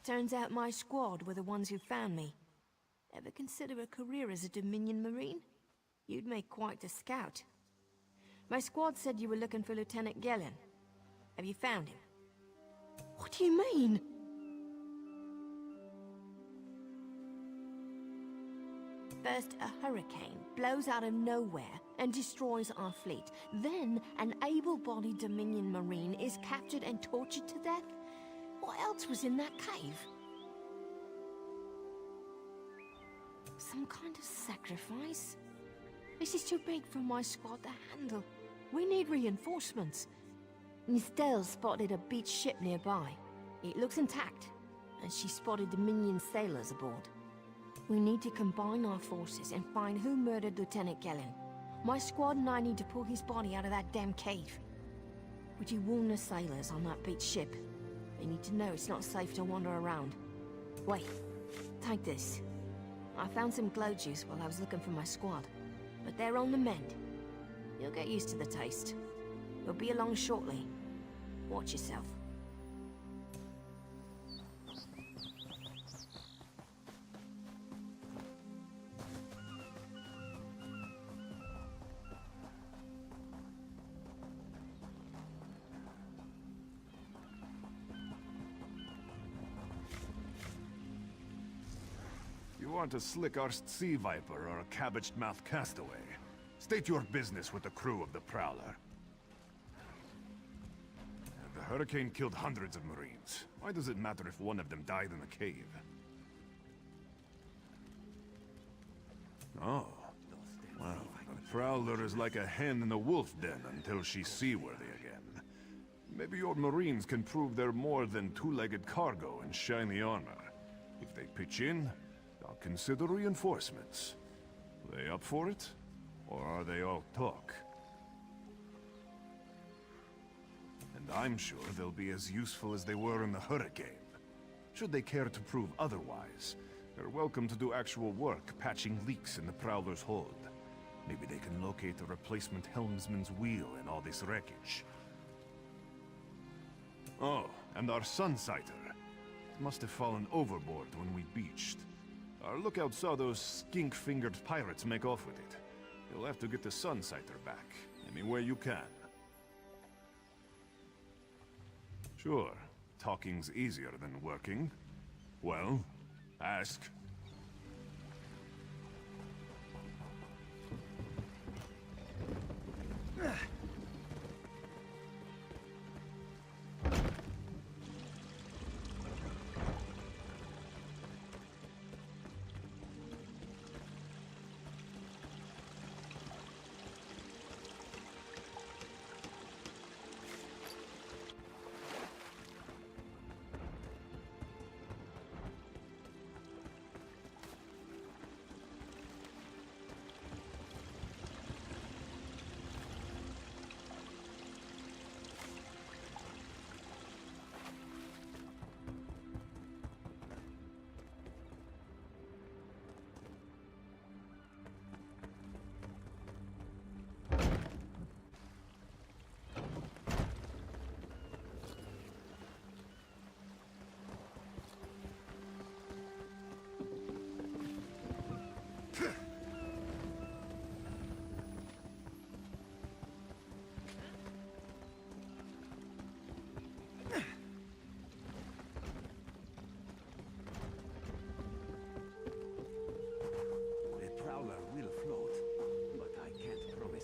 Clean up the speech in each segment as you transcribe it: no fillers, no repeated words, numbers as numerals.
Turns out my squad were the ones who found me. Ever consider a career as a Dominion Marine? You'd make quite a scout. My squad said you were looking for Lieutenant Gellin. Have you found him? What do you mean? First, a hurricane blows out of nowhere and destroys our fleet. Then, an able-bodied Dominion Marine is captured and tortured to death? What else was in that cave? Some kind of sacrifice? This is too big for my squad to handle. We need reinforcements. Nistel spotted a beached ship nearby. It looks intact, and she spotted Dominion sailors aboard. We need to combine our forces and find who murdered Lieutenant Gellin. My squad and I need to pull his body out of that damn cave. Would you warn the sailors on that beached ship? They need to know it's not safe to wander around. Wait, take this. I found some glow juice while I was looking for my squad, but they're on the mend. You'll get used to the taste. We'll be along shortly. Watch yourself. You aren't a slick-arsed sea viper or a cabbage-mouthed castaway. State your business with the crew of the Prowler. The hurricane killed hundreds of Marines. Why does it matter if one of them died in the cave? Oh. Well, the Prowler is like a hen in a wolf den until she's seaworthy again. Maybe your Marines can prove they're more than two-legged cargo in shiny armor. If they pitch in, I'll consider reinforcements. They up for it? Or are they all talk? And I'm sure they'll be as useful as they were in the hurricane. Should they care to prove otherwise, they're welcome to do actual work patching leaks in the Prowler's hold. Maybe they can locate a replacement helmsman's wheel in all this wreckage. Oh, and our Sunsighter. Must have fallen overboard when we beached. Our lookout saw those skink-fingered pirates make off with it. You'll have to get the Sunsighter back, any way you can. Sure, talking's easier than working. Well, ask.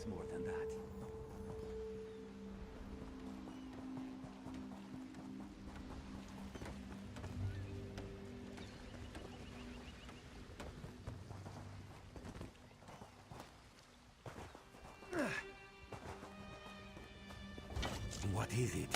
More than that. What is it?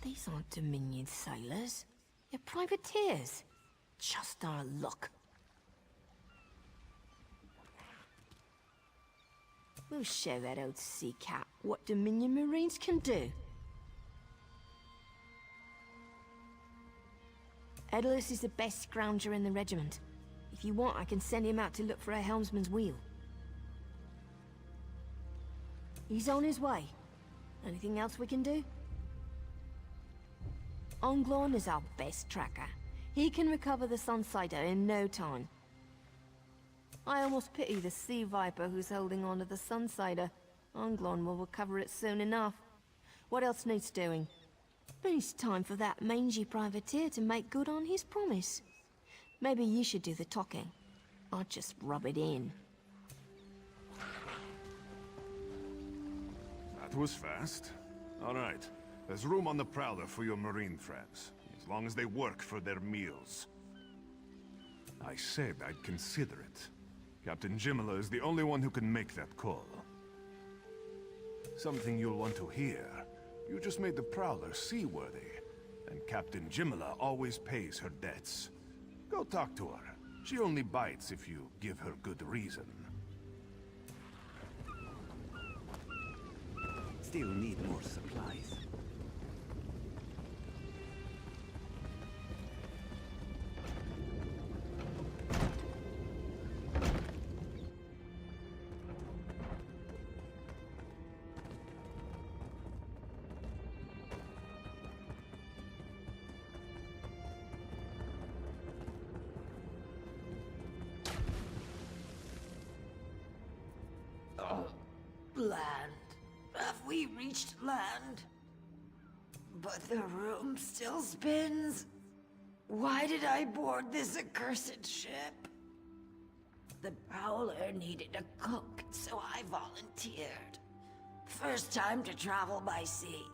These aren't Dominion sailors. They're privateers. Just our luck. We'll show that old sea cat what Dominion Marines can do. Edalus is the best scrounger in the regiment. If you want, I can send him out to look for a helmsman's wheel. He's on his way. Anything else we can do? Onglon is our best tracker. He can recover the Sunsider in no time. I almost pity the Sea Viper who's holding on to the Sunsider. Onglon will recover it soon enough. What else needs doing? But it's time for that mangy privateer to make good on his promise. Maybe you should do the talking. I'll just rub it in. That was fast. All right. There's room on the Prowler for your Marine friends, as long as they work for their meals. I said I'd consider it. Captain Jimala is the only one who can make that call. Something you'll want to hear. You just made the Prowler seaworthy, and Captain Jimala always pays her debts. Go talk to her. She only bites if you give her good reason. Still need more supplies. Land. Have we reached land? But the room still spins. Why did I board this accursed ship? The Prowler needed a cook, so I volunteered. First time to travel by sea.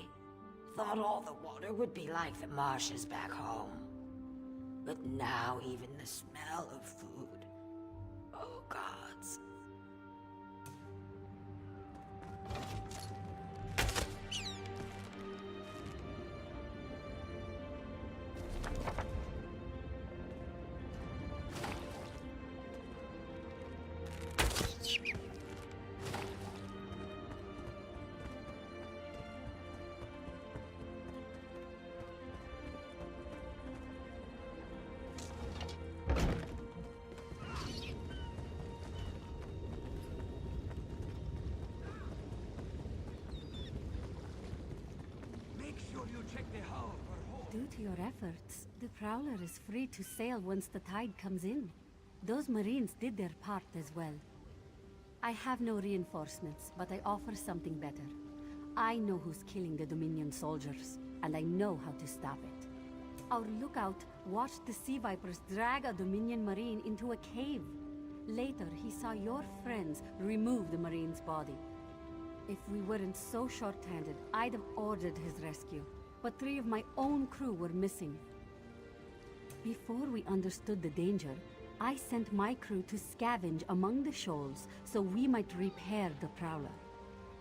Thought all the water would be like the marshes back home. But now even the smell of food. Oh gods. Due to your efforts, the Prowler is free to sail once the tide comes in. Those Marines did their part as well. I have no reinforcements, but I offer something better. I know who's killing the Dominion soldiers, and I know how to stop it. Our lookout watched the Sea Vipers drag a Dominion Marine into a cave. Later, he saw your friends remove the Marine's body. If we weren't so short-handed, I'd have ordered his rescue. But 3 of my own crew were missing. Before we understood the danger, I sent my crew to scavenge among the shoals so we might repair the Prowler.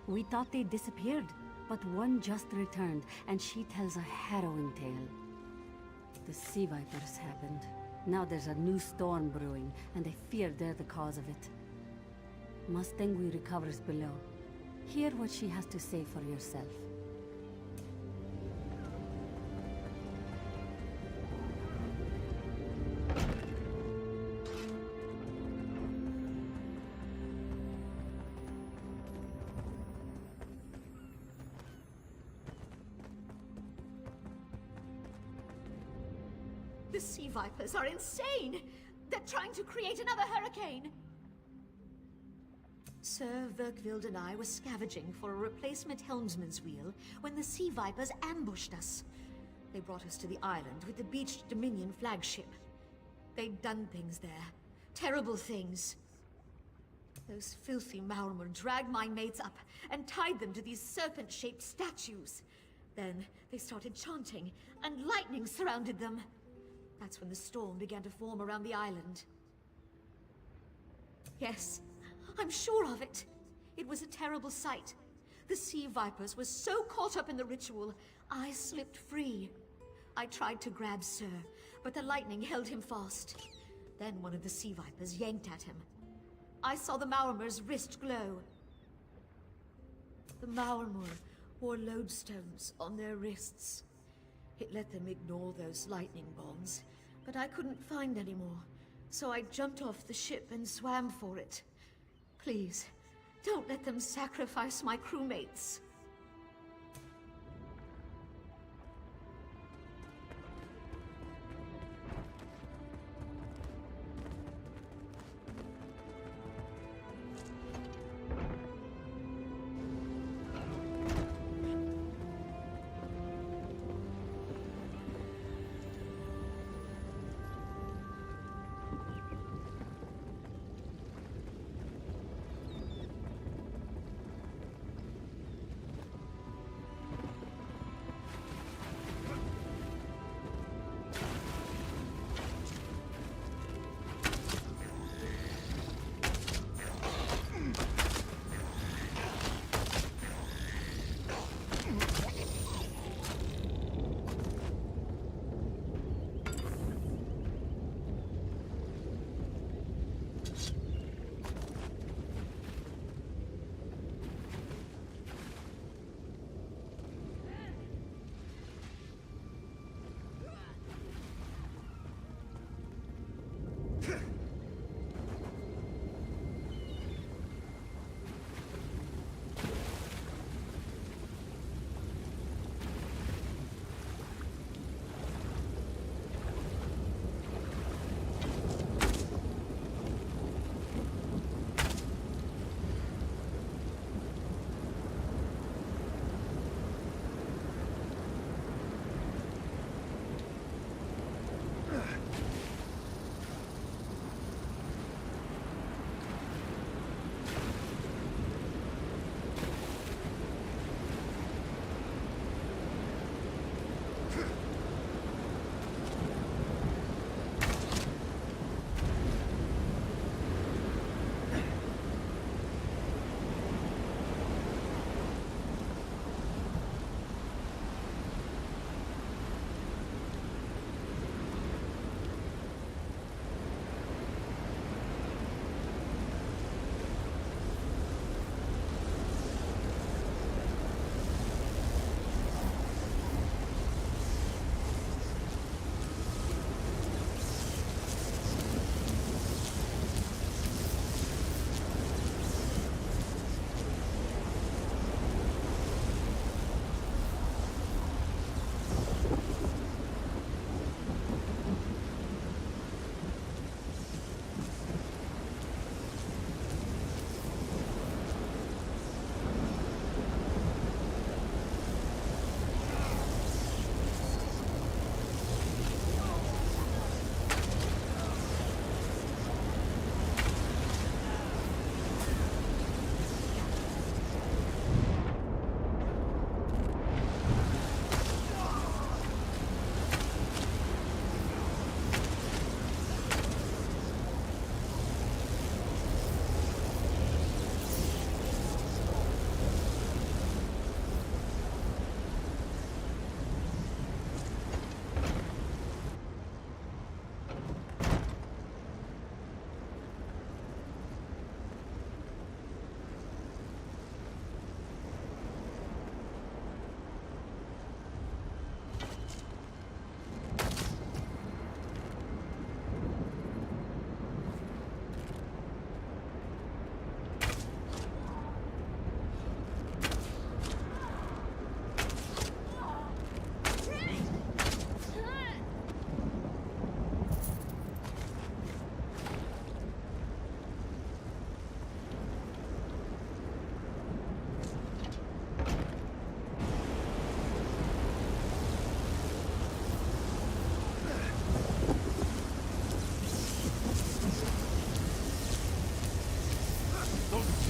We thought they disappeared, but one just returned, and she tells a harrowing tale. The Sea Vipers happened. Now there's a new storm brewing, and I fear they're the cause of it. Mustangui recovers below. Hear what she has to say for yourself. The Sea Vipers are insane! They're trying to create another hurricane! Sir Verkvild and I were scavenging for a replacement helmsman's wheel when the Sea Vipers ambushed us. They brought us to the island with the beached Dominion flagship. They'd done things there. Terrible things. Those filthy Maormer dragged my mates up and tied them to these serpent-shaped statues. Then they started chanting, and lightning surrounded them. That's when the storm began to form around the island. Yes, I'm sure of it. It was a terrible sight. The Sea Vipers were so caught up in the ritual, I slipped free. I tried to grab Sir, but the lightning held him fast. Then one of the Sea Vipers yanked at him. I saw the Maormer's wrist glow. the Maormur wore lodestones on their wrists. It let them ignore those lightning bolts, but I couldn't find any more. So I jumped off the ship and swam for it. Please, don't let them sacrifice my crewmates.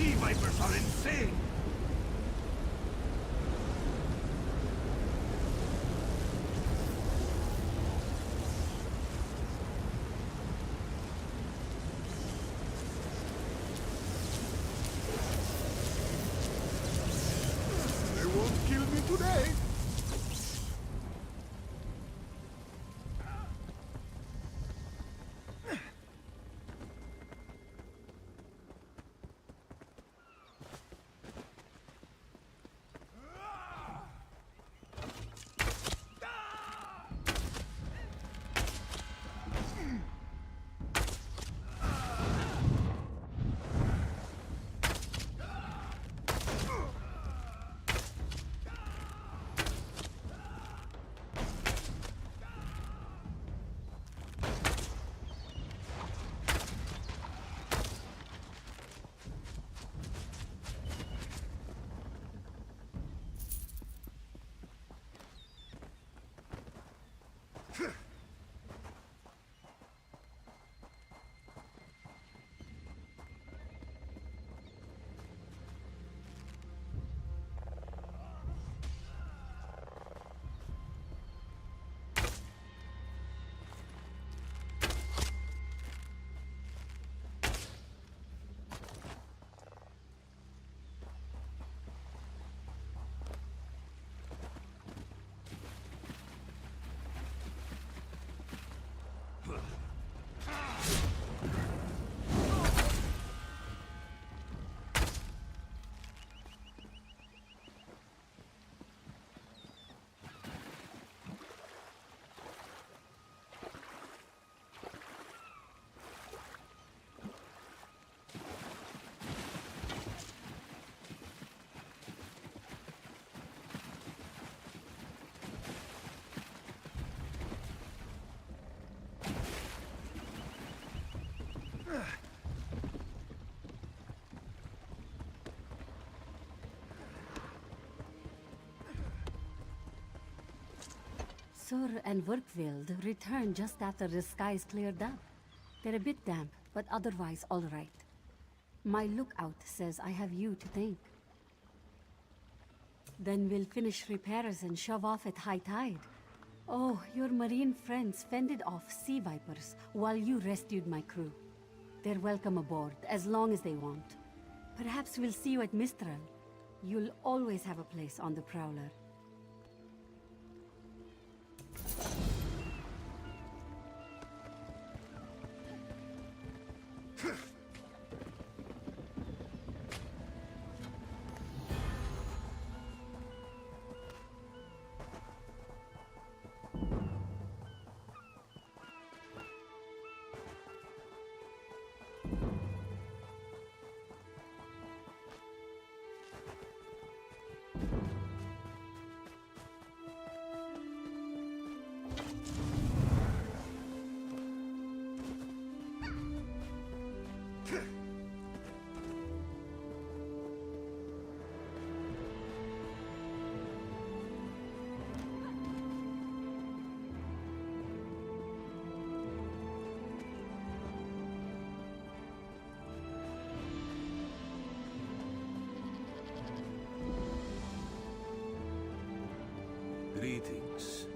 Sea Vipers are insane! They won't kill me today! Sur and Werkveld returned just after the skies cleared up. They're a bit damp, but otherwise all right. My lookout says I have you to thank. Then we'll finish repairs and shove off at high tide. Oh, your marine friends fended off sea vipers while you rescued my crew. They're welcome aboard, as long as they want. Perhaps we'll see you at Mistral. You'll always have a place on the Prowler. Greetings.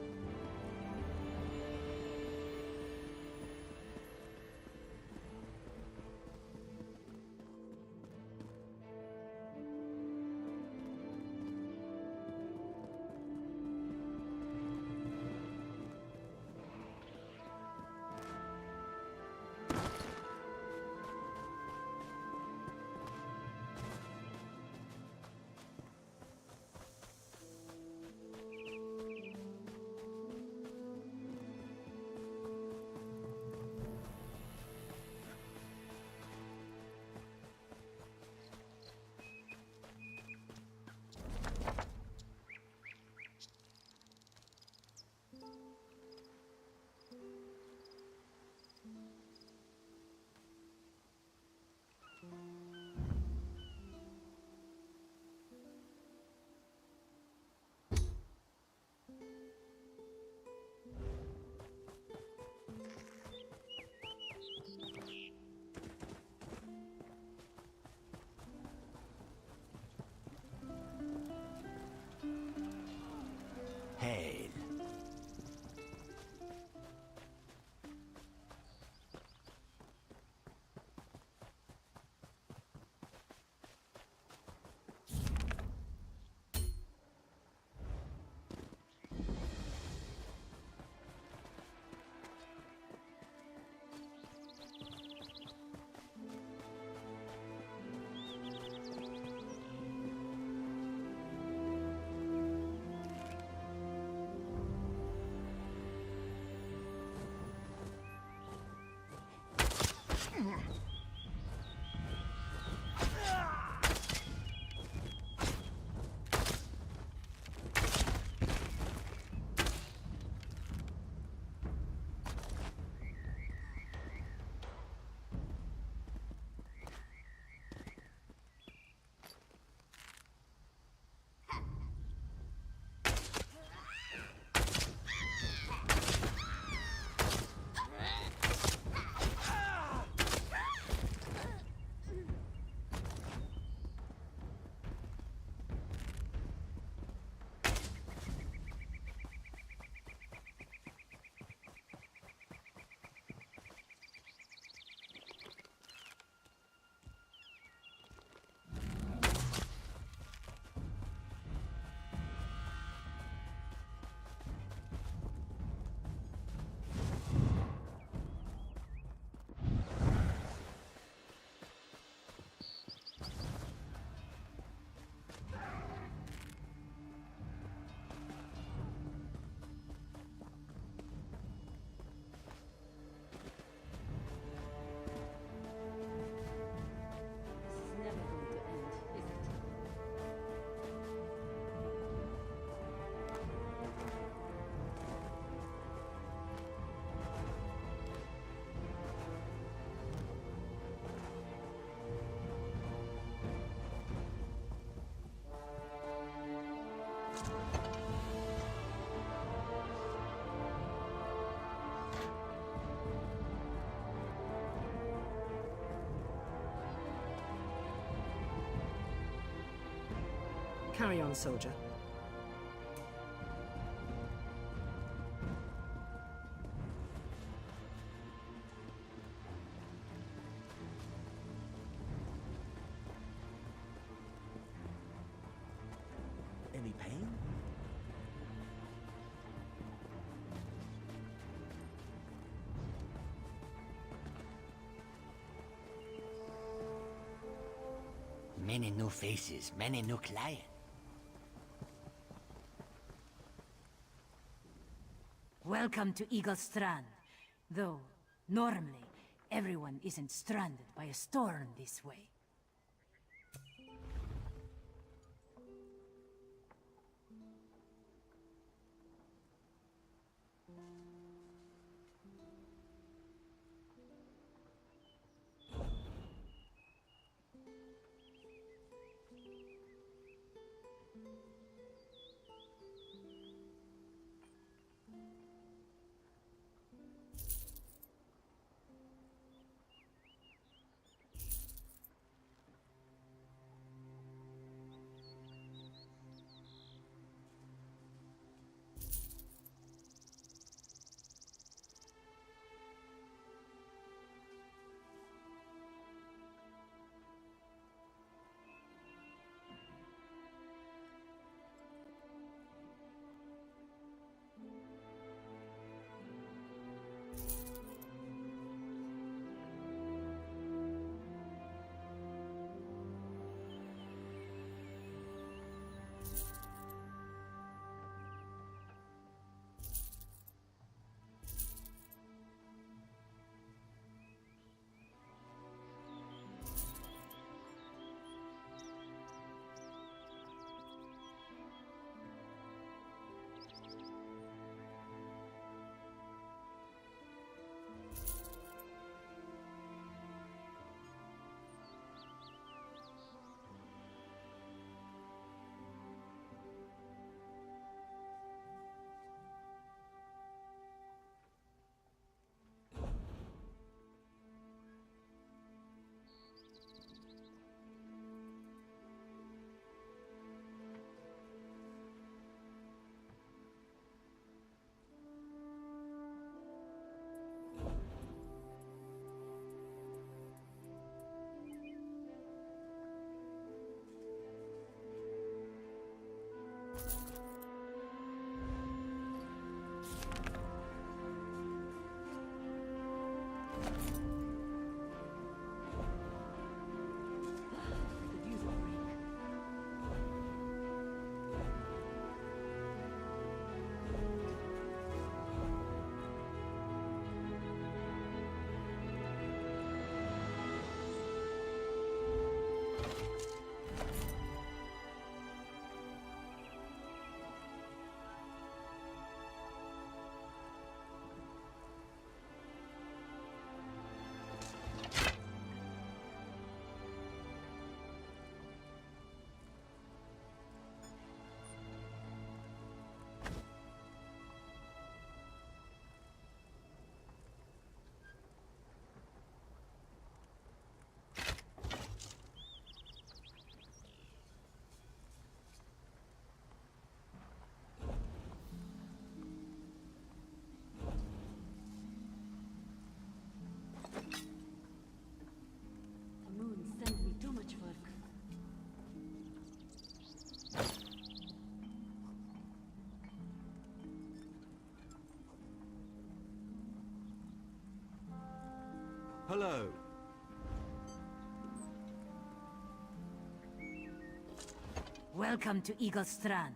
Carry on, soldier. Any pain? Many new faces, many new clients. Welcome to Eagle Strand. Though, normally, everyone isn't stranded by a storm this way. Hello. Welcome to Eagle Strand.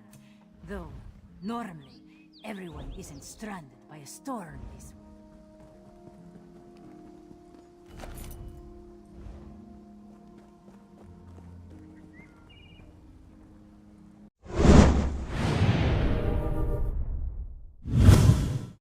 Though, normally, everyone isn't stranded by a storm this way.